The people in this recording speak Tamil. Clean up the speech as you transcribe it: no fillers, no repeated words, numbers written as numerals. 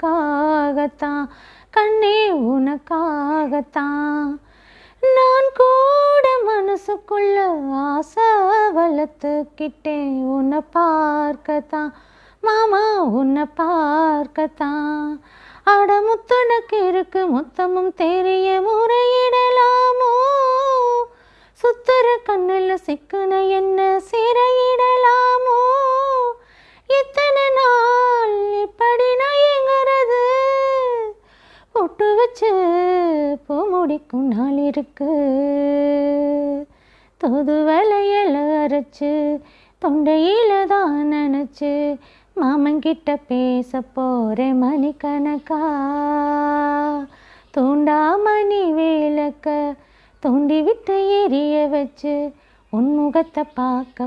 உனக்காகத்தான் கண்ணே உனக்காகத்தான். நான் கூட மனசுக்குள்ள ஆசை வளர்த்துக்கிட்டேன் உன்னை பார்க்கத்தான் மாமா உன்னை பார்க்கத்தான். அட முத்துனக்கு இருக்கு முத்தமும் தெரிய முறையிடலாமோ, சுத்தர கண்ணுல சிக்கன என்ன சிறையிடலாமோ. இத்தனை நாள் இப்படி நான் எங்கிறது, பொட்டு வச்சு பூ முடிக்கும் நாள் இருக்கு. தூது வலையில அரைச்சு தொண்டையில தான் நினச்சி மாமன்கிட்ட பேச போறேன் மணிக்கணக்கா. தூண்டாமணி விளக்க தூண்டி விட்டு எரிய வச்சு உன் முகத்தை பார்க்க